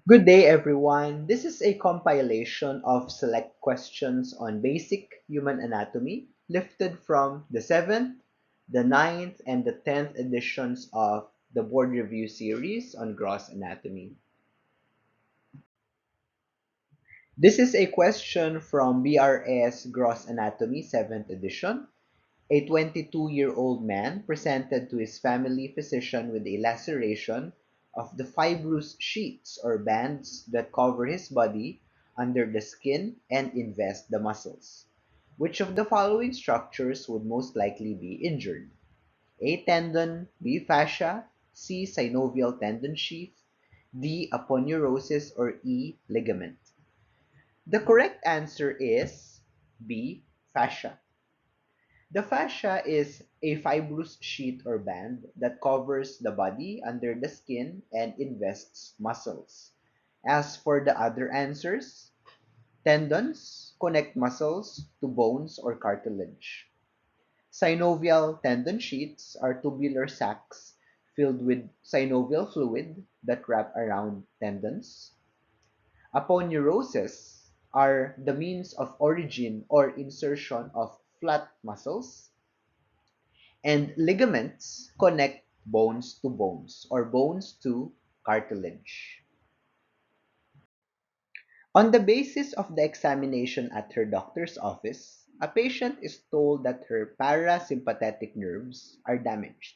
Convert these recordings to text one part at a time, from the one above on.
Good day, everyone. This is a compilation of select questions on basic human anatomy lifted from the 7th, the ninth, and the 10th editions of the Board Review series on gross anatomy. This is a question from BRS Gross Anatomy 7th edition. A 22-year-old man presented to his family physician with a laceration of the fibrous sheets or bands that cover his body under the skin and invest the muscles. Which of the following structures would most likely be injured? A. Tendon, B. Fascia, C. Synovial tendon sheath, D. Aponeurosis, or E. Ligament. The correct answer is B. Fascia. The fascia is a fibrous sheet or band that covers the body under the skin and invests muscles. As for the other answers, tendons connect muscles to bones or cartilage. Synovial tendon sheets are tubular sacs filled with synovial fluid that wrap around tendons. Aponeurosis are the means of origin or insertion of flat muscles, and ligaments connect bones to bones or bones to cartilage. On the basis of the examination at her doctor's office, a patient is told that her parasympathetic nerves are damaged.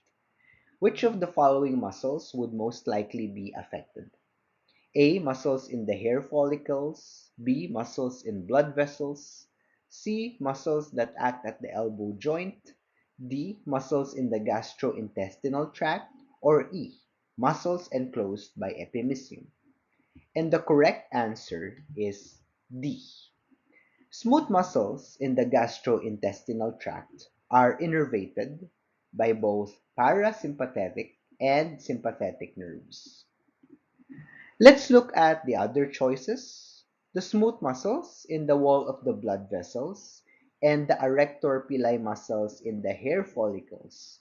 Which of the following muscles would most likely be affected? A. Muscles in the hair follicles. B. Muscles in blood vessels. C. Muscles that act at the elbow joint. D. Muscles in the gastrointestinal tract. Or E. Muscles enclosed by epimysium. And the correct answer is D. Smooth muscles in the gastrointestinal tract are innervated by both parasympathetic and sympathetic nerves. Let's look at the other choices. The smooth muscles in the wall of the blood vessels and the arrector pili muscles in the hair follicles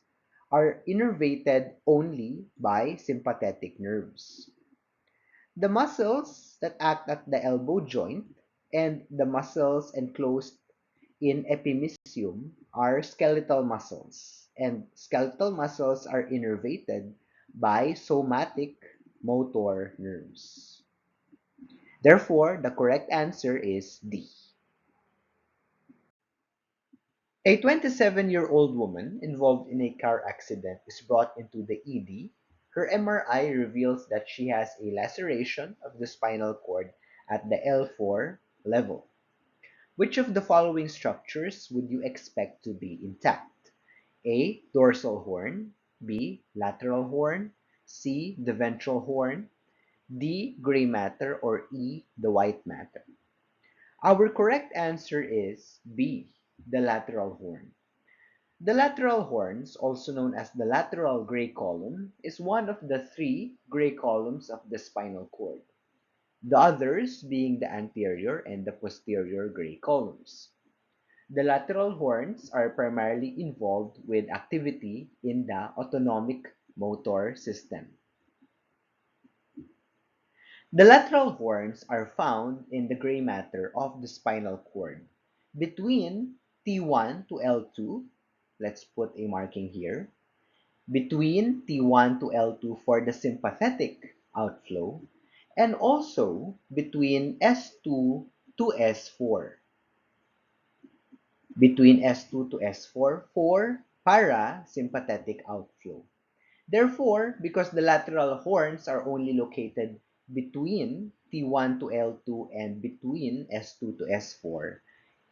are innervated only by sympathetic nerves. The muscles that act at the elbow joint and the muscles enclosed in epimysium are skeletal muscles, and skeletal muscles are innervated by somatic motor nerves. Therefore, the correct answer is D. A 27-year-old woman involved in a car accident is brought into the ED. Her MRI reveals that she has a laceration of the spinal cord at the L4 level. Which of the following structures would you expect to be intact? A. Dorsal horn. B. Lateral horn. C. The ventral horn. D. Gray matter, or E. The white matter. Our correct answer is B. The lateral horn. The lateral horns, also known as the lateral gray column, is one of the three gray columns of the spinal cord, the others being the anterior and the posterior gray columns. The lateral horns are primarily involved with activity in the autonomic motor system. The lateral horns are found in the gray matter of the spinal cord between T1 to L2. Let's put a marking here. Between T1 to L2 for the sympathetic outflow, and also between S2 to S4. Between S2 to S4 for parasympathetic outflow. Therefore, because the lateral horns are only located between T1 to L2 and between S2 to S4,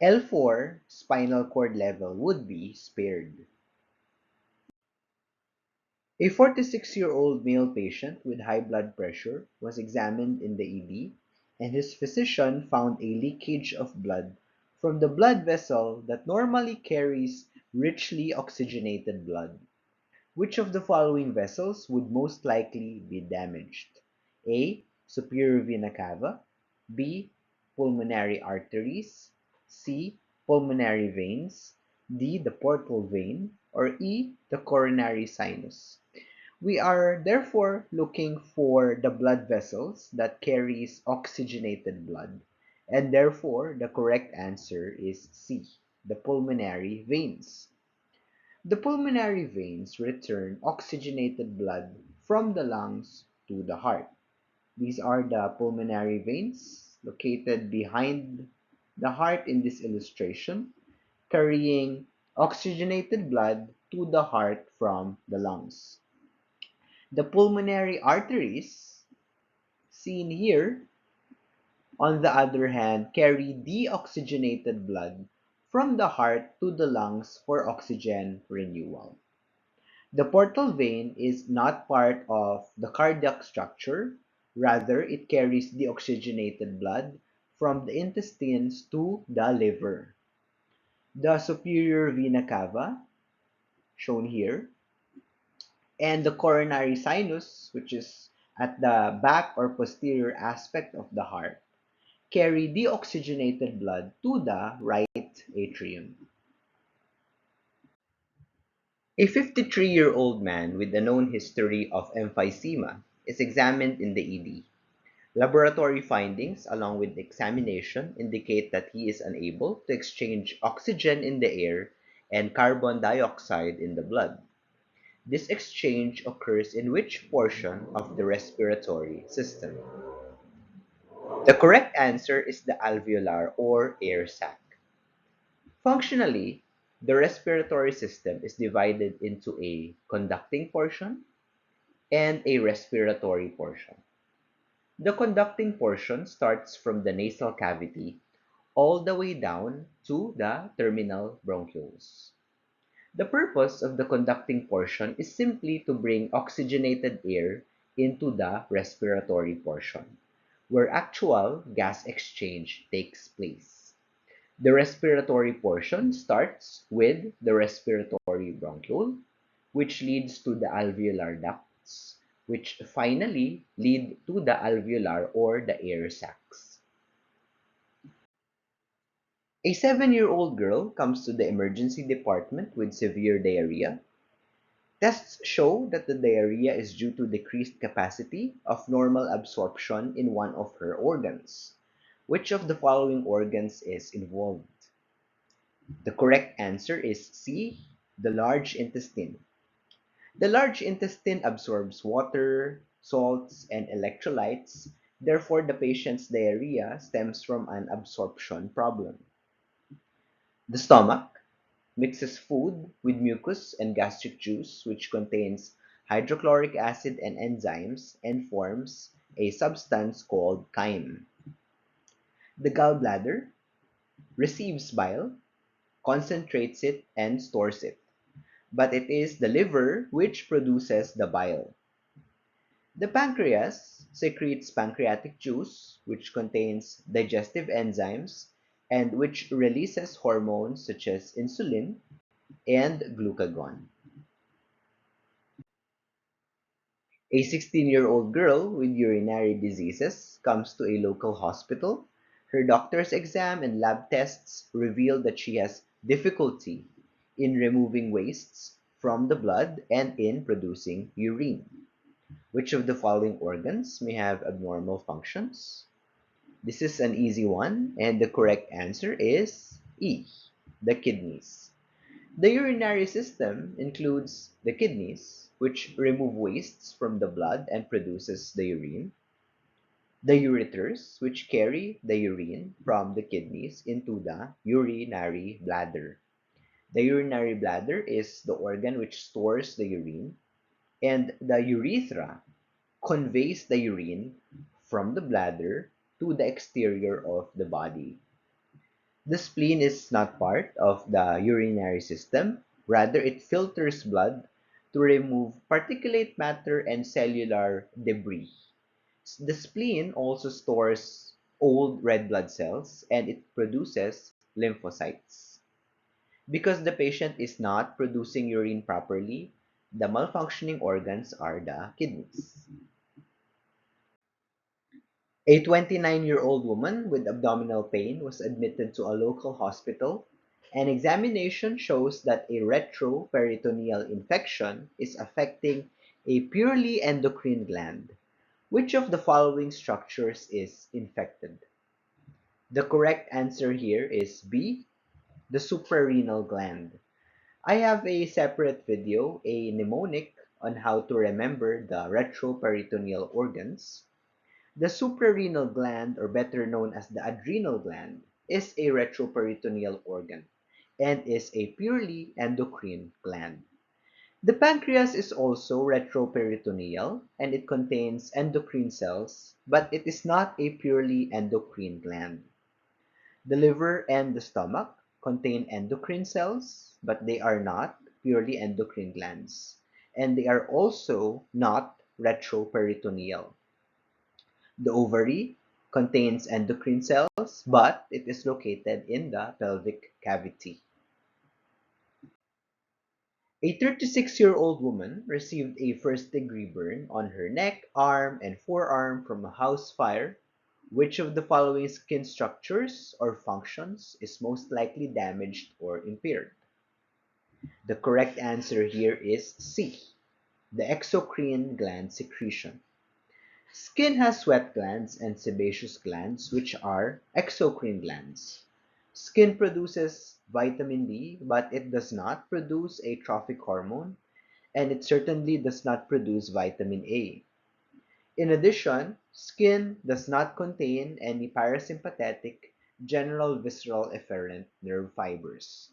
L4 spinal cord level would be spared. A 46-year-old male patient with high blood pressure was examined in the ED, and his physician found a leakage of blood from the blood vessel that normally carries richly oxygenated blood. Which of the following vessels would most likely be damaged? A. Superior vena cava. B. Pulmonary arteries. C. Pulmonary veins. D. The portal vein. Or E. The coronary sinus. We are therefore looking for the blood vessels that carries oxygenated blood, and therefore the correct answer is C, the pulmonary veins. The pulmonary veins return oxygenated blood from the lungs to the heart. These are the pulmonary veins located behind the heart in this illustration, carrying oxygenated blood to the heart from the lungs. The pulmonary arteries, seen here, on the other hand, carry deoxygenated blood from the heart to the lungs for oxygen renewal. The portal vein is not part of the cardiac structure, rather, it carries deoxygenated blood from the intestines to the liver. The superior vena cava, shown here, and the coronary sinus, which is at the back or posterior aspect of the heart, carry deoxygenated blood to the right atrium. A 53-year-old man with a known history of emphysema is examined in the ED. Laboratory findings, along with examination, indicate that he is unable to exchange oxygen in the air and carbon dioxide in the blood. This exchange occurs in which portion of the respiratory system? The correct answer is the alveolar or air sac. Functionally, the respiratory system is divided into a conducting portion and a respiratory portion. The conducting portion starts from the nasal cavity all the way down to the terminal bronchioles. The purpose of the conducting portion is simply to bring oxygenated air into the respiratory portion, where actual gas exchange takes place. The respiratory portion starts with the respiratory bronchiole, which leads to the alveolar ducts, which finally lead to the alveolar or the air sacs. A 7-year-old girl comes to the emergency department with severe diarrhea. Tests show that the diarrhea is due to decreased capacity of normal absorption in one of her organs. Which of the following organs is involved? The correct answer is C, the large intestine. The large intestine absorbs water, salts, and electrolytes. Therefore, the patient's diarrhea stems from an absorption problem. The stomach mixes food with mucus and gastric juice, which contains hydrochloric acid and enzymes, and forms a substance called chyme. The gallbladder receives bile, concentrates it, and stores it. But it is the liver which produces the bile. The pancreas secretes pancreatic juice, which contains digestive enzymes and which releases hormones such as insulin and glucagon. A 16-year-old girl with urinary diseases comes to a local hospital. Her doctor's exam and lab tests reveal that she has difficulty in removing wastes from the blood and in producing urine. Which of the following organs may have abnormal functions? This is an easy one, and the correct answer is E, the kidneys. The urinary system includes the kidneys, which remove wastes from the blood and produces the urine, the ureters, which carry the urine from the kidneys into the urinary bladder. The urinary bladder is the organ which stores the urine, and the urethra conveys the urine from the bladder to the exterior of the body. The spleen is not part of the urinary system, rather, it filters blood to remove particulate matter and cellular debris. The spleen also stores old red blood cells and it produces lymphocytes. Because the patient is not producing urine properly, the malfunctioning organs are the kidneys. A 29-year-old woman with abdominal pain was admitted to a local hospital. An examination shows that a retroperitoneal infection is affecting a purely endocrine gland. Which of the following structures is infected? The correct answer here is B, the suprarenal gland. I have a separate video, a mnemonic, on how to remember the retroperitoneal organs. The suprarenal gland, or better known as the adrenal gland, is a retroperitoneal organ and is a purely endocrine gland. The pancreas is also retroperitoneal and it contains endocrine cells, but it is not a purely endocrine gland. The liver and the stomach contain endocrine cells, but they are not purely endocrine glands, and they are also not retroperitoneal. The ovary contains endocrine cells, but it is located in the pelvic cavity. A 36-year-old woman received a first-degree burn on her neck, arm, and forearm from a house fire. Which of the following skin structures or functions is most likely damaged or impaired? The correct answer here is C, the exocrine gland secretion. Skin has sweat glands and sebaceous glands, which are exocrine glands. Skin produces vitamin D, but it does not produce a trophic hormone, and it certainly does not produce vitamin A. In addition, skin does not contain any parasympathetic general visceral efferent nerve fibers.